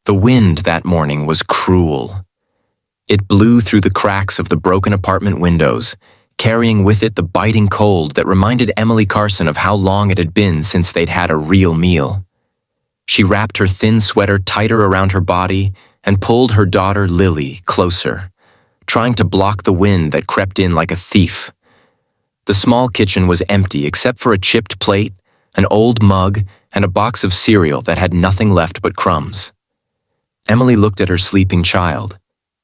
The wind that morning was cruel. It blew through the cracks of the broken apartment windows, carrying with it the biting cold that reminded Emily Carson of how long it had been since they'd had a real meal. She wrapped her thin sweater tighter around her body and pulled her daughter Lily closer, trying to block the wind that crept in like a thief. The small kitchen was empty except for a chipped plate, an old mug, and a box of cereal that had nothing left but crumbs. Emily looked at her sleeping child,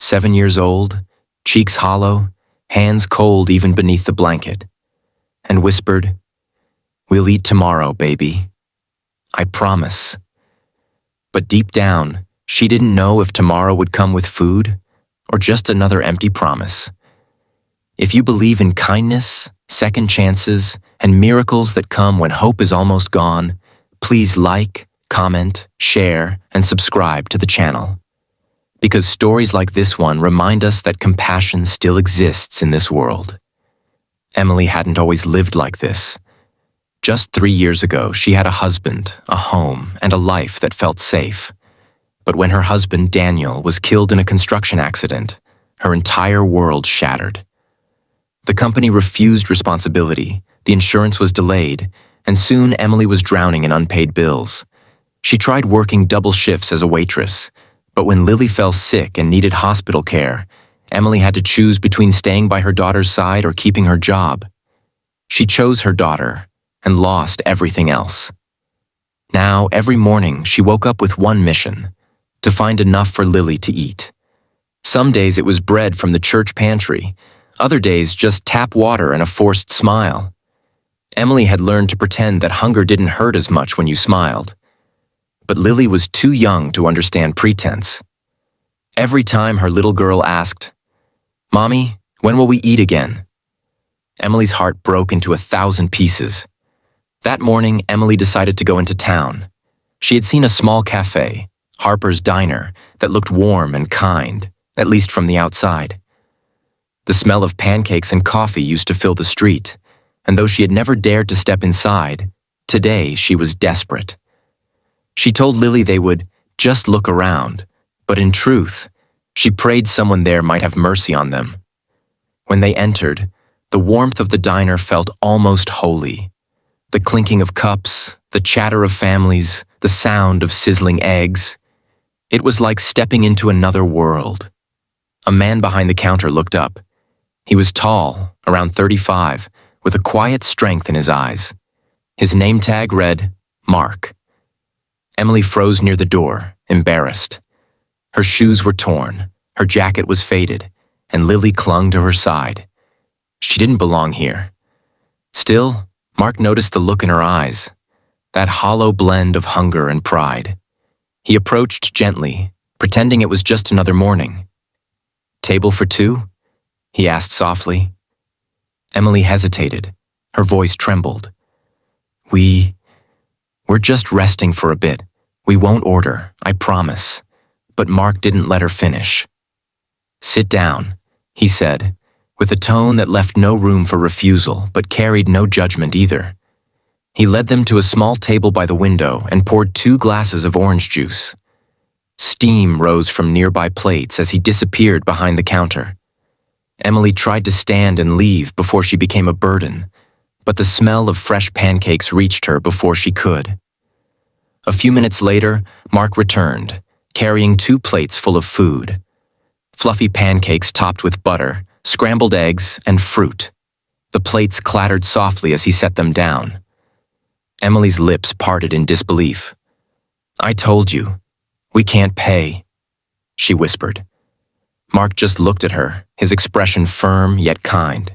7 years old, cheeks hollow, hands cold even beneath the blanket, and whispered, "We'll eat tomorrow, baby. I promise." But deep down, she didn't know if tomorrow would come with food or just another empty promise. If you believe in kindness, second chances, and miracles that come when hope is almost gone, please like, comment, share, and subscribe to the channel. Because stories like this one remind us that compassion still exists in this world. Emily hadn't always lived like this. Just 3 years ago, she had a husband, a home, and a life that felt safe. But when her husband, Daniel, was killed in a construction accident, her entire world shattered. The company refused responsibility, the insurance was delayed, and soon Emily was drowning in unpaid bills. She tried working double shifts as a waitress, but when Lily fell sick and needed hospital care, Emily had to choose between staying by her daughter's side or keeping her job. She chose her daughter and lost everything else. Now, every morning, she woke up with one mission: to find enough for Lily to eat. Some days it was bread from the church pantry, other days just tap water and a forced smile. Emily had learned to pretend that hunger didn't hurt as much when you smiled. But Lily was too young to understand pretense. Every time her little girl asked, "Mommy, when will we eat again?" Emily's heart broke into 1,000 pieces. That morning, Emily decided to go into town. She had seen a small cafe, Harper's Diner, that looked warm and kind, at least from the outside. The smell of pancakes and coffee used to fill the street, and though she had never dared to step inside, today she was desperate. She told Lily they would just look around, but in truth, she prayed someone there might have mercy on them. When they entered, the warmth of the diner felt almost holy. The clinking of cups, the chatter of families, the sound of sizzling eggs. It was like stepping into another world. A man behind the counter looked up. He was tall, around 35, with a quiet strength in his eyes. His name tag read, Mark. Emily froze near the door, embarrassed. Her shoes were torn, her jacket was faded, and Lily clung to her side. She didn't belong here. Still, Mark noticed the look in her eyes, that hollow blend of hunger and pride. He approached gently, pretending it was just another morning. "Table for two?" he asked softly. Emily hesitated. Her voice trembled. We're just resting for a bit. We won't order, I promise." But Mark didn't let her finish. "Sit down," he said, with a tone that left no room for refusal but carried no judgment either. He led them to a small table by the window and poured 2 glasses of orange juice. Steam rose from nearby plates as he disappeared behind the counter. Emily tried to stand and leave before she became a burden, but the smell of fresh pancakes reached her before she could. A few minutes later, Mark returned, carrying 2 plates full of food. Fluffy pancakes topped with butter, scrambled eggs, and fruit. The plates clattered softly as he set them down. Emily's lips parted in disbelief. "I told you, we can't pay," she whispered. Mark just looked at her, his expression firm yet kind.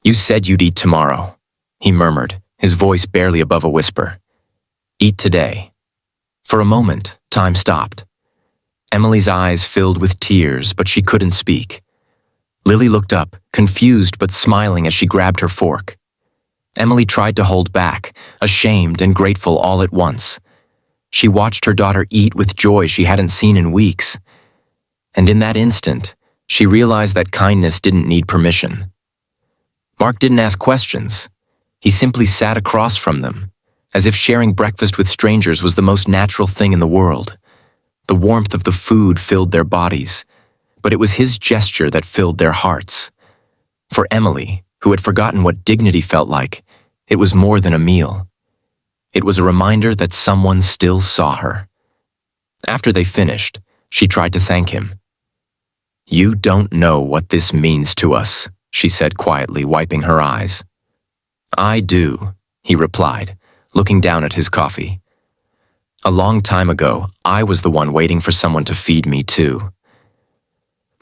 "You said you'd eat tomorrow," he murmured, his voice barely above a whisper. "Eat today." For a moment, time stopped. Emily's eyes filled with tears, but she couldn't speak. Lily looked up, confused but smiling as she grabbed her fork. Emily tried to hold back, ashamed and grateful all at once. She watched her daughter eat with joy she hadn't seen in weeks. And in that instant, she realized that kindness didn't need permission. Mark didn't ask questions. He simply sat across from them, as if sharing breakfast with strangers was the most natural thing in the world. The warmth of the food filled their bodies, but it was his gesture that filled their hearts. For Emily, who had forgotten what dignity felt like, it was more than a meal. It was a reminder that someone still saw her. After they finished, she tried to thank him. "You don't know what this means to us," she said quietly, wiping her eyes. "I do," he replied, looking down at his coffee. "A long time ago, I was the one waiting for someone to feed me too."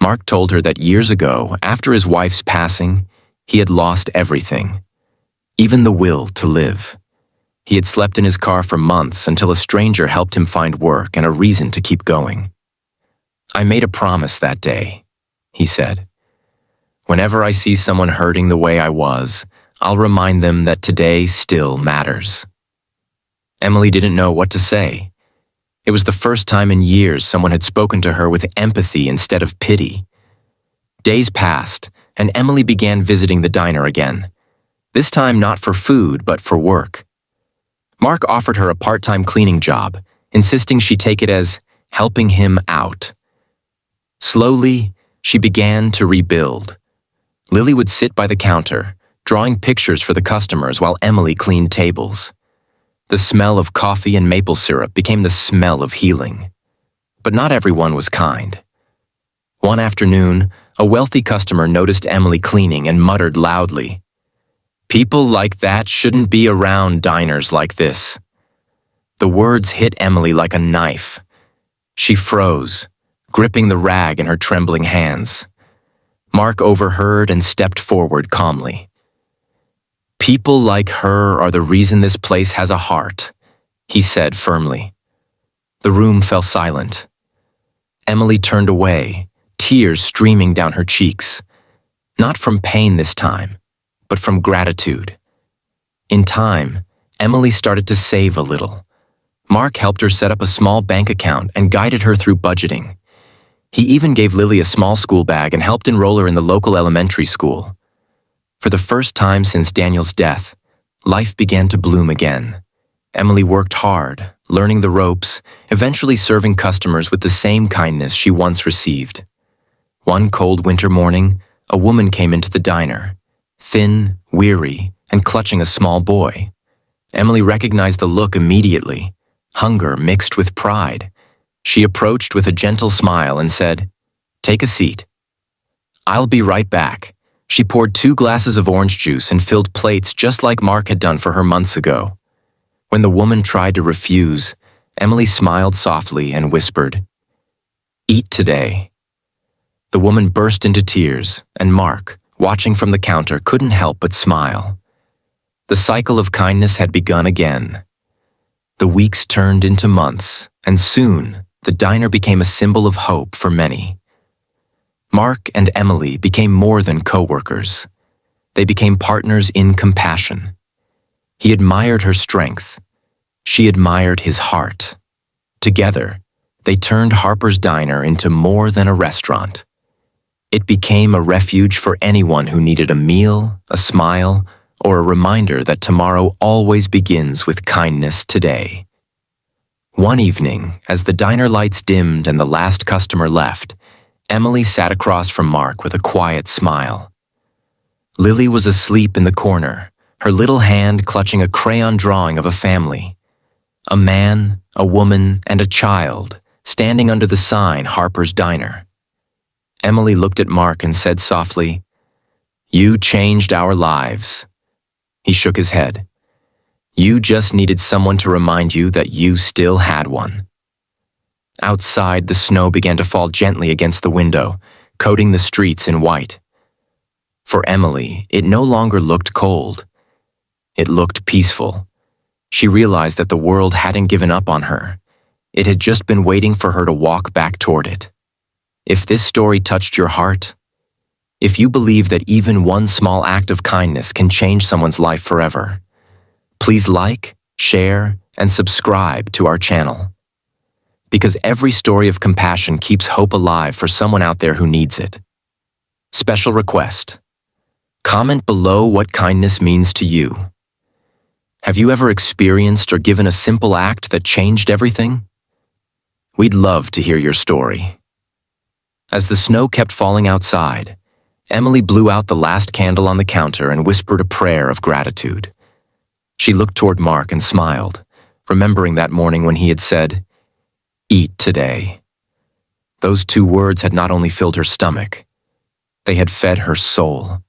Mark told her that years ago, after his wife's passing, he had lost everything, even the will to live. He had slept in his car for months until a stranger helped him find work and a reason to keep going. "I made a promise that day," he said. "Whenever I see someone hurting the way I was, I'll remind them that today still matters." Emily didn't know what to say. It was the first time in years someone had spoken to her with empathy instead of pity. Days passed, and Emily began visiting the diner again. This time not for food, but for work. Mark offered her a part-time cleaning job, insisting she take it as helping him out. Slowly, she began to rebuild. Lily would sit by the counter, drawing pictures for the customers while Emily cleaned tables. The smell of coffee and maple syrup became the smell of healing. But not everyone was kind. One afternoon, a wealthy customer noticed Emily cleaning and muttered loudly, "People like that shouldn't be around diners like this." The words hit Emily like a knife. She froze, gripping the rag in her trembling hands. Mark overheard and stepped forward calmly. "People like her are the reason this place has a heart," he said firmly. The room fell silent. Emily turned away, tears streaming down her cheeks. Not from pain this time, but from gratitude. In time, Emily started to save a little. Mark helped her set up a small bank account and guided her through budgeting. He even gave Lily a small school bag and helped enroll her in the local elementary school. For the first time since Daniel's death, life began to bloom again. Emily worked hard, learning the ropes, eventually serving customers with the same kindness she once received. One cold winter morning, a woman came into the diner, thin, weary, and clutching a small boy. Emily recognized the look immediately, hunger mixed with pride. She approached with a gentle smile and said, "Take a seat." "I'll be right back." She poured 2 glasses of orange juice and filled plates just like Mark had done for her months ago. When the woman tried to refuse, Emily smiled softly and whispered, "Eat today." The woman burst into tears, and Mark, watching from the counter, couldn't help but smile. The cycle of kindness had begun again. The weeks turned into months, and soon the diner became a symbol of hope for many. Mark and Emily became more than co-workers. They became partners in compassion. He admired her strength. She admired his heart. Together, they turned Harper's Diner into more than a restaurant. It became a refuge for anyone who needed a meal, a smile, or a reminder that tomorrow always begins with kindness today. One evening, as the diner lights dimmed and the last customer left, Emily sat across from Mark with a quiet smile. Lily was asleep in the corner, her little hand clutching a crayon drawing of a family. A man, a woman, and a child, standing under the sign Harper's Diner. Emily looked at Mark and said softly, "You changed our lives." He shook his head. "You just needed someone to remind you that you still had one." Outside, the snow began to fall gently against the window, coating the streets in white. For Emily, it no longer looked cold. It looked peaceful. She realized that the world hadn't given up on her. It had just been waiting for her to walk back toward it. If this story touched your heart, if you believe that even one small act of kindness can change someone's life forever, please like, share, and subscribe to our channel. Because every story of compassion keeps hope alive for someone out there who needs it. Special request: comment below what kindness means to you. Have you ever experienced or given a simple act that changed everything? We'd love to hear your story. As the snow kept falling outside, Emily blew out the last candle on the counter and whispered a prayer of gratitude. She looked toward Mark and smiled, remembering that morning when he had said, "Eat today." Those 2 words had not only filled her stomach, they had fed her soul.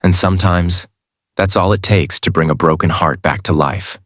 And sometimes, that's all it takes to bring a broken heart back to life.